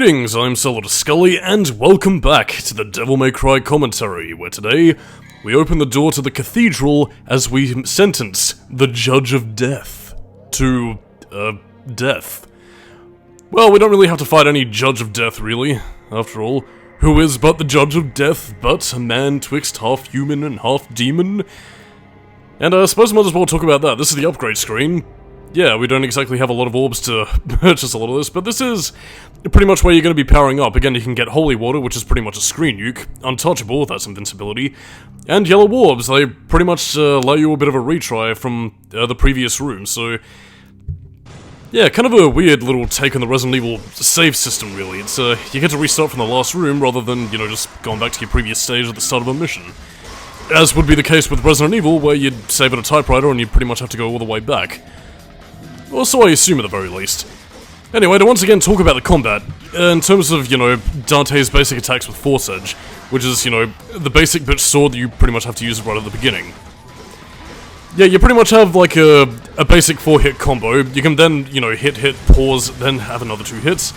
Greetings, I'm Solid Scully, and welcome back to the Devil May Cry commentary, where today we open the door to the cathedral as we sentence the Judge of Death to, death. Well, we don't really have to fight any Judge of Death, really. After all, who is but the Judge of Death but a man twixt half human and half demon? And I suppose I might as well talk about that. This is the upgrade screen. Yeah, we don't exactly have a lot of orbs to purchase a lot of this, but this is pretty much where you're going to be powering up. Again, you can get Holy Water, which is pretty much a screen nuke, Untouchable, that's invincibility, and Yellow Orbs. They pretty much allow you a bit of a retry from the previous room, so yeah, kind of a weird little take on the Resident Evil save system, really. It's, you get to restart from the last room rather than, you know, just going back to your previous stage at the start of a mission. As would be the case with Resident Evil, where you'd save at a typewriter and you'd pretty much have to go all the way back. Or so I assume at the very least. Anyway, to once again talk about the combat, in terms of, you know, Dante's basic attacks with Force Edge, which is, you know, the basic bitch sword that you pretty much have to use right at the beginning. Yeah, you pretty much have, like, a basic 4-hit combo. You can then, you know, hit, pause, then have another 2 hits.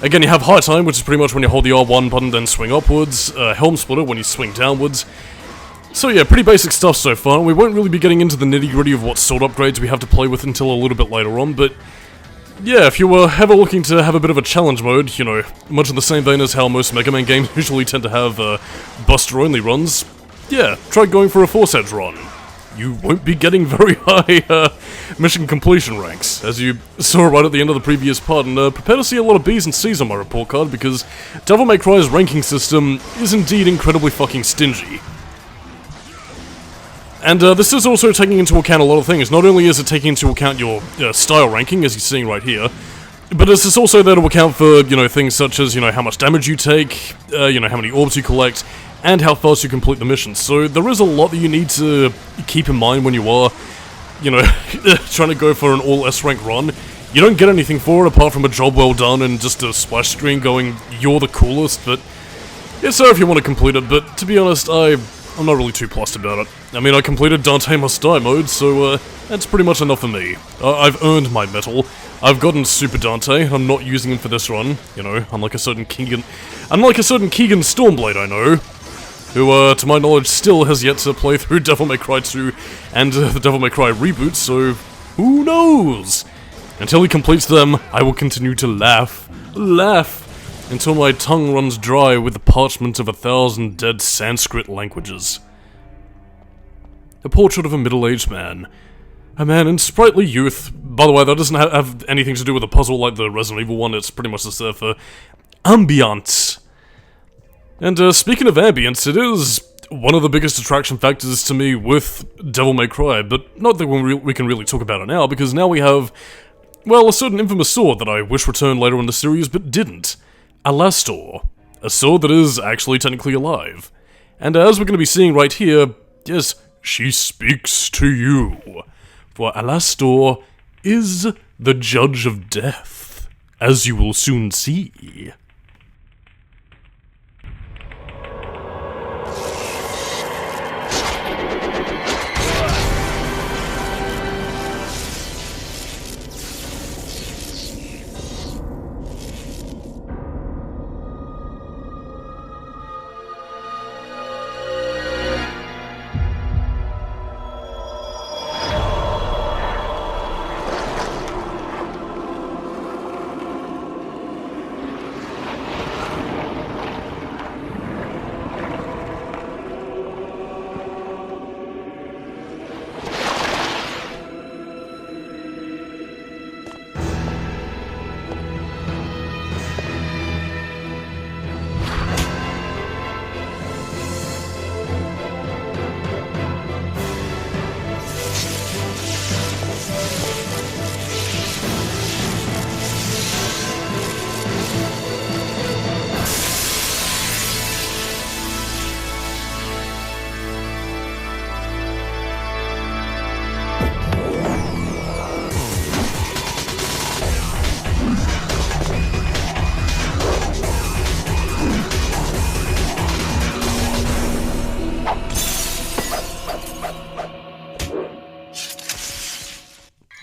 Again, you have High Time, which is pretty much when you hold the R1 button, then swing upwards. Helm Splitter, when you swing downwards. So yeah, pretty basic stuff so far. We won't really be getting into the nitty-gritty of what sword upgrades we have to play with until a little bit later on, but yeah, if you were ever looking to have a bit of a challenge mode, you know, much in the same vein as how most Mega Man games usually tend to have Buster-only runs, yeah, try going for a Force Edge run. You won't be getting very high mission completion ranks, as you saw right at the end of the previous part, and prepare to see a lot of B's and C's on my report card, because Devil May Cry's ranking system is indeed incredibly fucking stingy. And this is also taking into account a lot of things. Not only is it taking into account your style ranking, as you're seeing right here, but it's also there to account for, you know, things such as, you know, how much damage you take, you know, how many orbs you collect, and how fast you complete the missions. So there is a lot that you need to keep in mind when you are, you know, trying to go for an all S-rank run. You don't get anything for it apart from a job well done and just a splash screen going, you're the coolest, but it's there if you want to complete it, but to be honest, I'm not really too plussed about it. I mean, I completed Dante Must Die mode, so that's pretty much enough for me. I've earned my medal. I've gotten Super Dante. I'm not using him for this run, you know, unlike a certain Keegan Stormblade I know, who, to my knowledge, still has yet to play through Devil May Cry 2 and the Devil May Cry reboot, so who knows? Until he completes them, I will continue to laugh, until my tongue runs dry with the parchment of 1,000 dead Sanskrit languages. A portrait of a middle-aged man. A man in sprightly youth. By the way, that doesn't have anything to do with a puzzle like the Resident Evil one, it's pretty much just there for ambiance. And speaking of ambience, it is one of the biggest attraction factors to me with Devil May Cry, but not that we can really talk about it now, because now we have, well, a certain infamous sword that I wish returned later in the series, but didn't. Alastor, a sword that is actually technically alive. And as we're going to be seeing right here, yes, she speaks to you. For Alastor is the Judge of Death, as you will soon see.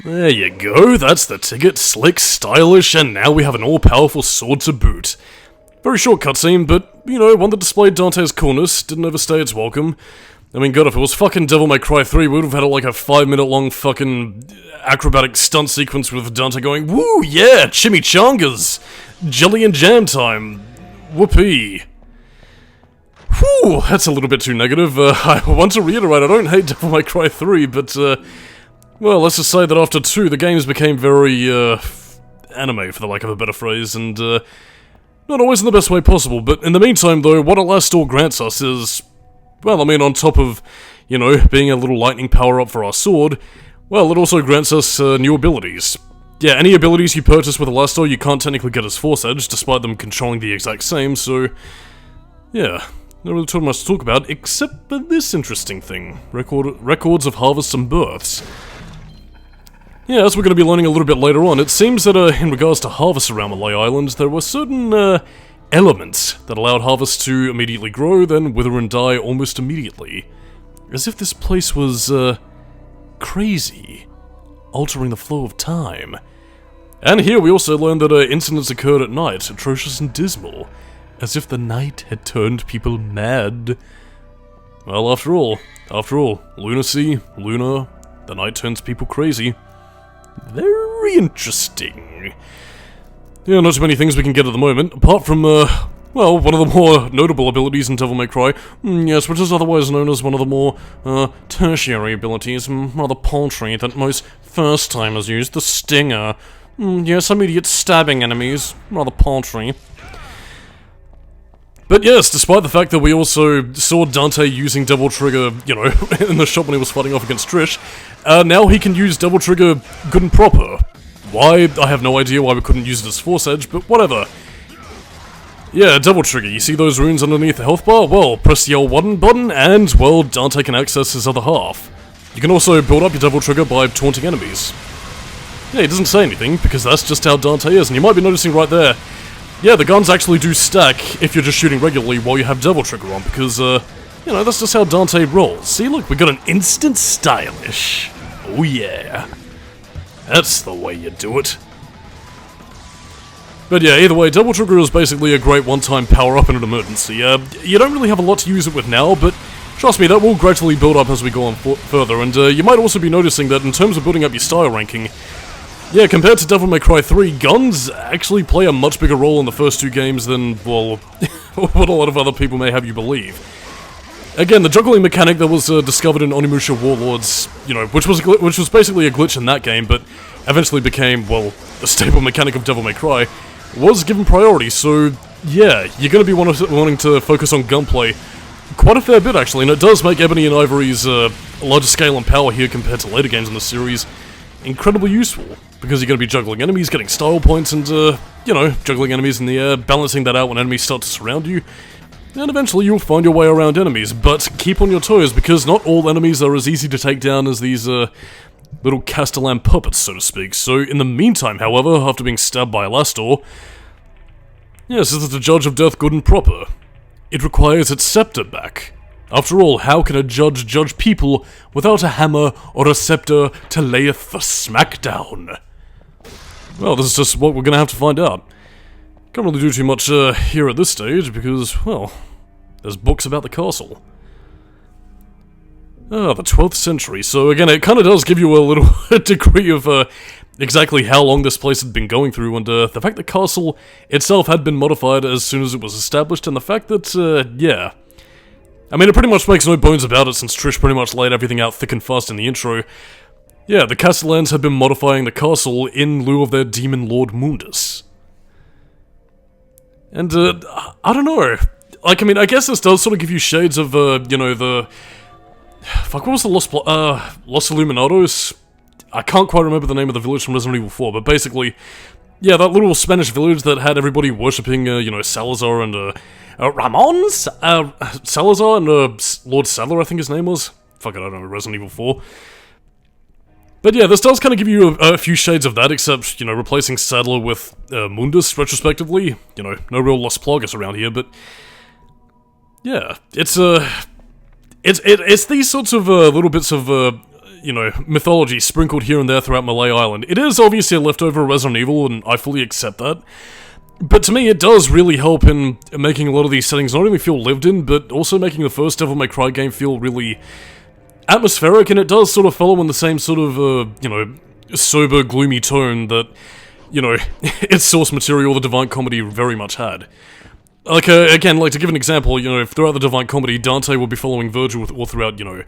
There you go, that's the ticket. Slick, stylish, and now we have an all-powerful sword to boot. Very short cutscene, but, you know, one that displayed Dante's coolness, didn't overstay its welcome. I mean, God, if it was fucking Devil May Cry 3, we would have had like a 5-minute long fucking acrobatic stunt sequence with Dante going, woo, yeah, chimichangas, jelly and jam time, whoopee. Whew, that's a little bit too negative. I want to reiterate, I don't hate Devil May Cry 3, but, well, let's just say that after 2, the games became very, anime, for the lack of a better phrase, and, not always in the best way possible, but in the meantime, though, what Alastor grants us is, well, I mean, on top of, you know, being a little lightning power-up for our sword, well, it also grants us, new abilities. Yeah, any abilities you purchase with Alastor, you can't technically get as Force Edge, despite them controlling the exact same, so, yeah, not really too much to talk about, except for this interesting thing, records of harvests and births. Yeah, as we're going to be learning a little bit later on, it seems that, in regards to harvests around Malay Island, there were certain, elements that allowed harvests to immediately grow, then wither and die almost immediately. As if this place was, crazy, altering the flow of time. And here we also learned that, incidents occurred at night, atrocious and dismal, as if the night had turned people mad. Well, after all, lunacy, Luna, the night turns people crazy. Very interesting. Yeah, not too many things we can get at the moment, apart from, well, one of the more notable abilities in Devil May Cry. Yes, which is otherwise known as one of the more, tertiary abilities, rather paltry, that most first-timers use, the Stinger. Yes, immediate stabbing enemies, rather paltry. But yes, despite the fact that we also saw Dante using Devil Trigger, you know, in the shop when he was fighting off against Trish, now he can use Devil Trigger good and proper. Why? I have no idea why we couldn't use it as Force Edge, but whatever. Yeah, Devil Trigger, you see those runes underneath the health bar? Well, press the L1 button, and, well, Dante can access his other half. You can also build up your Devil Trigger by taunting enemies. Yeah, he doesn't say anything, because that's just how Dante is, and you might be noticing right there, yeah, the guns actually do stack if you're just shooting regularly while you have Devil Trigger on, because, you know, that's just how Dante rolls. See, look, we got an instant stylish. Oh yeah. That's the way you do it. But yeah, either way, Devil Trigger is basically a great one-time power-up in an emergency. You don't really have a lot to use it with now, but trust me, that will gradually build up as we go on further, and you might also be noticing that in terms of building up your style ranking, yeah, compared to Devil May Cry 3, guns actually play a much bigger role in the first 2 games than, well, what a lot of other people may have you believe. Again, the juggling mechanic that was discovered in Onimusha Warlords, you know, which was basically a glitch in that game, but eventually became, well, a staple mechanic of Devil May Cry, was given priority, so yeah, you're going to be wanting to focus on gunplay quite a fair bit, actually, and it does make Ebony and Ivory's larger scale and power here compared to later games in the series incredibly useful, because you're going to be juggling enemies, getting style points, and, you know, juggling enemies in the air, balancing that out when enemies start to surround you, and eventually you'll find your way around enemies, but keep on your toes, because not all enemies are as easy to take down as these, little Castellan puppets, so to speak. So, in the meantime, however, after being stabbed by Alastor, yes, this is the Judge of Death good and proper. It requires its scepter back. After all, how can a judge judge people without a hammer or a scepter to layeth the smackdown? Well, this is just what we're gonna have to find out. Can't really do too much here at this stage because, well, there's books about the castle. Ah, the 12th century. So again, it kind of does give you a little degree of exactly how long this place had been going through, and the fact the castle itself had been modified as soon as it was established, and the fact that, yeah. I mean, it pretty much makes no bones about it since Trish pretty much laid everything out thick and fast in the intro. Yeah, the Castellans had been modifying the castle in lieu of their demon lord Mundus. And, I don't know. Like, I mean, I guess this does sort of give you shades of, you know, the... Fuck, what was the Los Illuminados? I can't quite remember the name of the village from Resident Evil 4, but basically, yeah, that little Spanish village that had everybody worshipping, you know, Salazar and, Ramon? Salazar and, Lord Sadler, I think his name was? Fuck it, I don't know, Resident Evil 4. But yeah, this does kind of give you a few shades of that, except, you know, replacing Sadler with, Mundus, retrospectively. You know, no real Los Plagas around here, but... Yeah, it's these sorts of, little bits of, you know, mythology sprinkled here and there throughout Malay Island. It is obviously a leftover of Resident Evil, and I fully accept that. But to me, it does really help in making a lot of these settings not only feel lived in, but also making the first Devil May Cry game feel really atmospheric, and it does sort of follow in the same sort of, you know, sober, gloomy tone that, you know, its source material, the Divine Comedy, very much had. Like, again, like, to give an example, you know, throughout the Divine Comedy, Dante will be following Virgil all throughout, you know,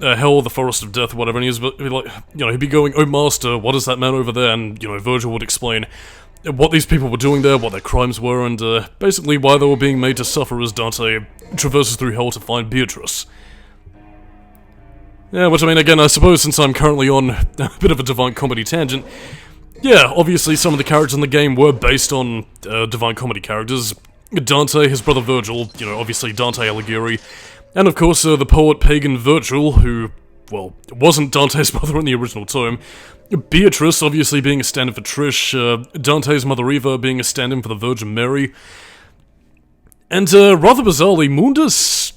Hell, the Forest of Death, whatever, and he's, like, you know, he'd be going, "Oh, Master, what is that man over there?" And, you know, Virgil would explain what these people were doing there, what their crimes were, and, basically why they were being made to suffer as Dante traverses through Hell to find Beatrice. Yeah, which, I mean, again, I suppose since I'm currently on a bit of a Divine Comedy tangent, yeah, obviously some of the characters in the game were based on, Divine Comedy characters. Dante, his brother Virgil, you know, obviously Dante Alighieri, and of course, the poet pagan Virgil, who, well, wasn't Dante's mother in the original tome. Beatrice, obviously being a stand-in for Trish, Dante's mother Eva being a stand-in for the Virgin Mary. And, rather bizarrely, Mundus,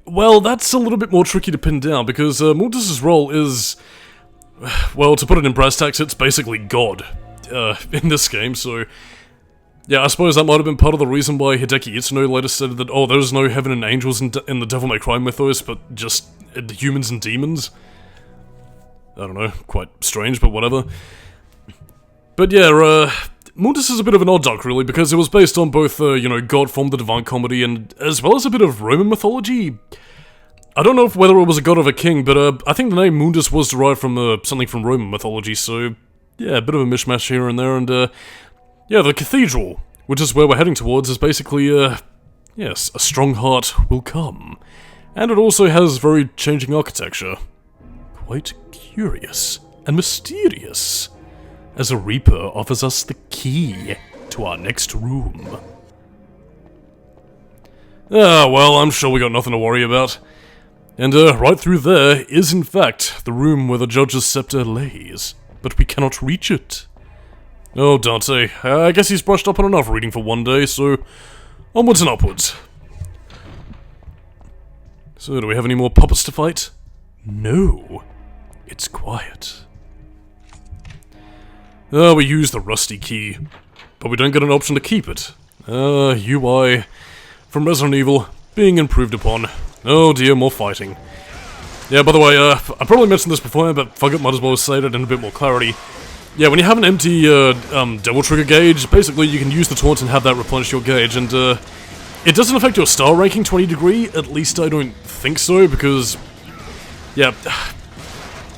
well, that's a little bit more tricky to pin down, because, Mundus' role is, well, to put it in brass tacks, it's basically God, in this game, so yeah, I suppose that might have been part of the reason why Hideki Itsuno later said that, oh, there's no heaven and angels in the Devil May Cry mythos, but just humans and demons. I don't know, quite strange, but whatever. But yeah, Mundus is a bit of an odd duck, really, because it was based on both, you know, God from the Divine Comedy, and as well as a bit of Roman mythology. I don't know whether it was a god of a king, but I think the name Mundus was derived from something from Roman mythology, so yeah, a bit of a mishmash here and there, and yeah, the cathedral, which is where we're heading towards, is basically, yes, a strong heart will come. And it also has very changing architecture. Quite curious and mysterious, as a Reaper offers us the key to our next room. Ah, well, I'm sure we got nothing to worry about. And, right through there is, in fact, the room where the Judge's Scepter lays, but we cannot reach it. Oh, Dante, I guess he's brushed up on enough reading for one day, so onwards and upwards. So, do we have any more puppets to fight? No. It's quiet. We use the rusty key, but we don't get an option to keep it. UI from Resident Evil being improved upon. Oh dear, more fighting. Yeah, by the way, I probably mentioned this before, but fuck it, might as well say it in a bit more clarity. Yeah, when you have an empty, Devil Trigger gauge, basically you can use the taunt and have that replenish your gauge, and, it doesn't affect your star ranking 20 degree, at least I don't think so, because, yeah,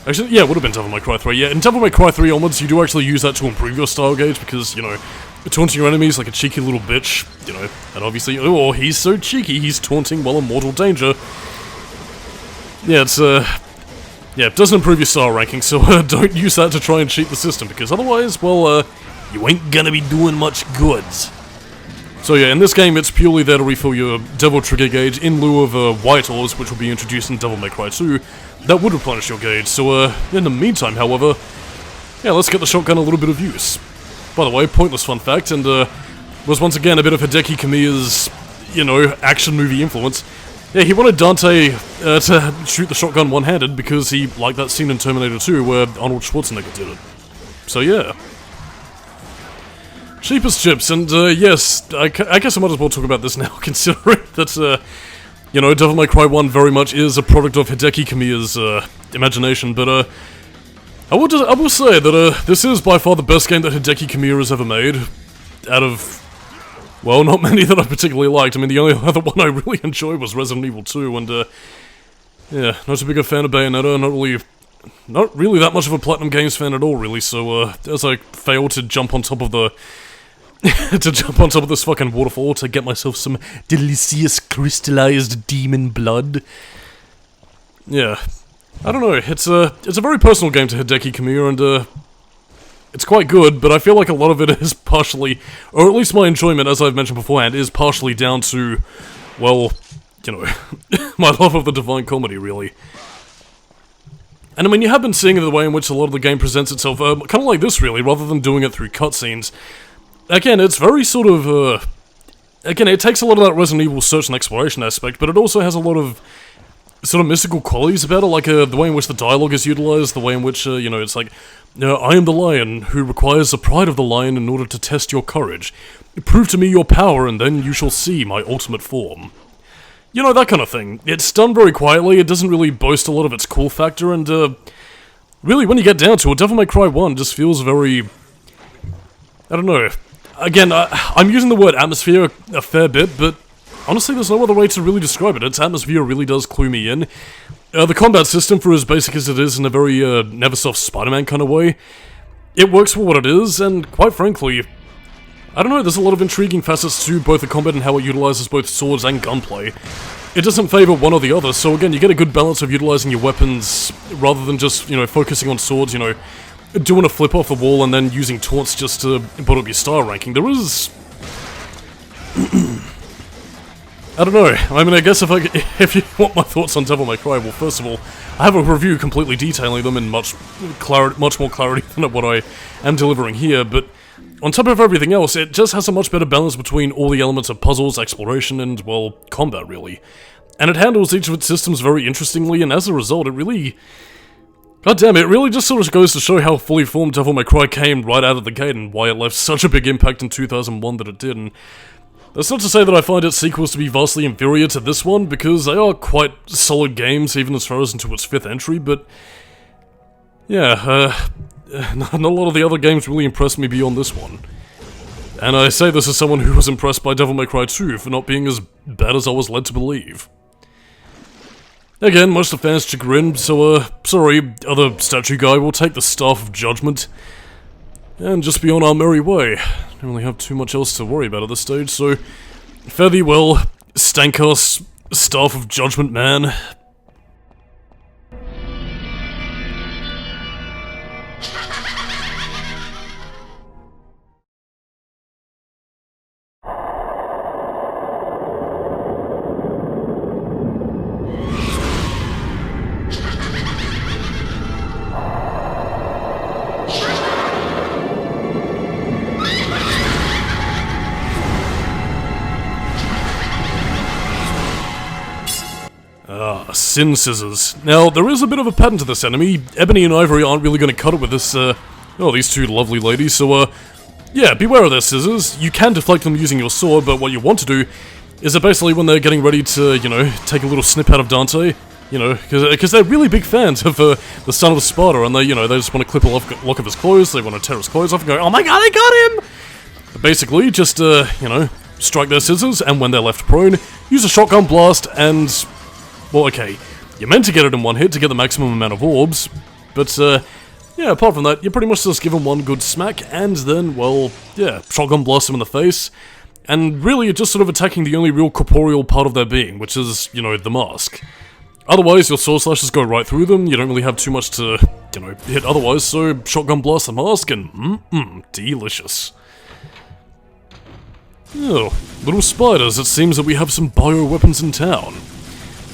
actually, yeah, it would have been Devil May Cry 3, yeah, in Devil May Cry 3 onwards, you do actually use that to improve your star gauge, because, you know, taunting your enemies like a cheeky little bitch, you know, and obviously, oh, he's so cheeky, he's taunting while in mortal danger. Yeah, it's, yeah, it doesn't improve your star ranking, so don't use that to try and cheat the system, because otherwise, well, you ain't gonna be doing much goods. So yeah, in this game, it's purely there to refill your Devil Trigger gauge in lieu of White Ores, which will be introduced in Devil May Cry 2, that would replenish your gauge. So in the meantime, however, yeah, let's get the shotgun a little bit of use. By the way, pointless fun fact, and was once again a bit of Hideki Kamiya's, you know, action movie influence. Yeah, he wanted Dante to shoot the shotgun one-handed because he liked that scene in Terminator 2 where Arnold Schwarzenegger did it. So yeah. Cheapest chips, and yes, I guess I might as well talk about this now, considering that, you know, Devil May Cry 1 very much is a product of Hideki Kamiya's imagination, but I will say that this is by far the best game that Hideki Kamiya has ever made, out of, well, not many that I particularly liked. I mean, the only other one I really enjoyed was Resident Evil 2, and, yeah, not too big a fan of Bayonetta, not really that much of a Platinum Games fan at all, really, so, as I failed to jump on top of the, to jump on top of this fucking waterfall to get myself some delicious crystallized demon blood. Yeah, I don't know, it's a very personal game to Hideki Kamiya, and, it's quite good, but I feel like a lot of it is partially, or at least my enjoyment, as I've mentioned beforehand, is partially down to, well, you know, my love of the Divine Comedy, really. And I mean, you have been seeing the way in which a lot of the game presents itself, kind of like this, really, rather than doing it through cutscenes. Again, it's very sort of, again, it takes a lot of that Resident Evil search and exploration aspect, but it also has a lot of sort of mystical qualities about it, like the way in which the dialogue is utilized, the way in which, you know, it's like, I am the lion who requires the pride of the lion in order to test your courage. Prove to me your power and then you shall see my ultimate form. You know, that kind of thing. It's done very quietly, it doesn't really boast a lot of its cool factor, and really, when you get down to it, Devil May Cry 1 just feels very... I don't know. Again, I'm using the word atmosphere a fair bit, but honestly, there's no other way to really describe it. Its atmosphere really does clue me in. The combat system, for as basic as it is in a very Neversoft Spider-Man kind of way, it works for what it is, and quite frankly, I don't know, there's a lot of intriguing facets to both the combat and how it utilizes both swords and gunplay. It doesn't favor one or the other, so again, you get a good balance of utilizing your weapons rather than just, you know, focusing on swords, you know, doing a flip off the wall and then using taunts just to put up your star ranking. There is... I don't know, I mean, I guess if you want my thoughts on Devil May Cry, well, first of all, I have a review completely detailing them in much more clarity than what I am delivering here, but on top of everything else, it just has a much better balance between all the elements of puzzles, exploration, and, well, combat, really. And it handles each of its systems very interestingly, and as a result, it really... God damn it really just sort of goes to show how fully formed Devil May Cry came right out of the gate, and why it left such a big impact in 2001 that it did, and... That's not to say that I find its sequels to be vastly inferior to this one, because they are quite solid games, even as far as into its 5th entry, but... Yeah, not a lot of the other games really impressed me beyond this one. And I say this as someone who was impressed by Devil May Cry 2 for not being as bad as I was led to believe. Again, much to fans' chagrin, so sorry, other statue guy, we'll take the Staff of Judgment. And just be on our merry way. Don't really have too much else to worry about at this stage, so... Fare thee well, Stankus, Staff of Judgment man. Sin Scissors. Now, there is a bit of a pattern to this enemy. Ebony and Ivory aren't really going to cut it with this, these two lovely ladies, so, yeah, beware of their scissors. You can deflect them using your sword, but what you want to do is that basically when they're getting ready to, you know, take a little snip out of Dante, you know, because they're really big fans of, the son of the Sparta, and they, you know, they just want to clip a lock of his clothes, they want to tear his clothes off and go, oh my god, I got him! But basically, just, you know, strike their scissors, and when they're left prone, use a shotgun blast, and... Well, okay, you're meant to get it in one hit to get the maximum amount of orbs, but, yeah, apart from that, you pretty much just give them one good smack, and then, well, yeah, shotgun blast them in the face, and really you're just sort of attacking the only real corporeal part of their being, which is, you know, the mask. Otherwise, your sword slashes go right through them, you don't really have too much to, you know, hit otherwise, so shotgun blast the mask, and delicious. Oh, little spiders, it seems that we have some bioweapons in town.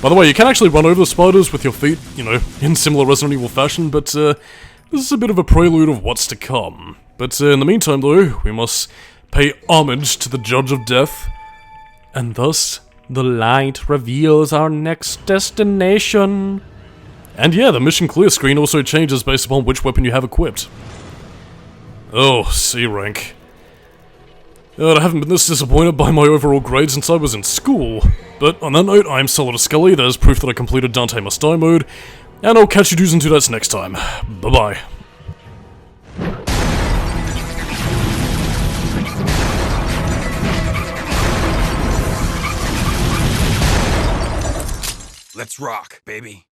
By the way, you can actually run over the spiders with your feet, you know, in similar Resident Evil fashion, but this is a bit of a prelude of what's to come. But in the meantime, though, we must pay homage to the Judge of Death, and thus, the light reveals our next destination. And yeah, the mission clear screen also changes based upon which weapon you have equipped. Oh, C rank. I haven't been this disappointed by my overall grade since I was in school. But on that note, I'm Solid Scully, that is proof that I completed Dante Must Die mode, and I'll catch you dudes and dudettes next time. Bye-bye. Let's rock, baby.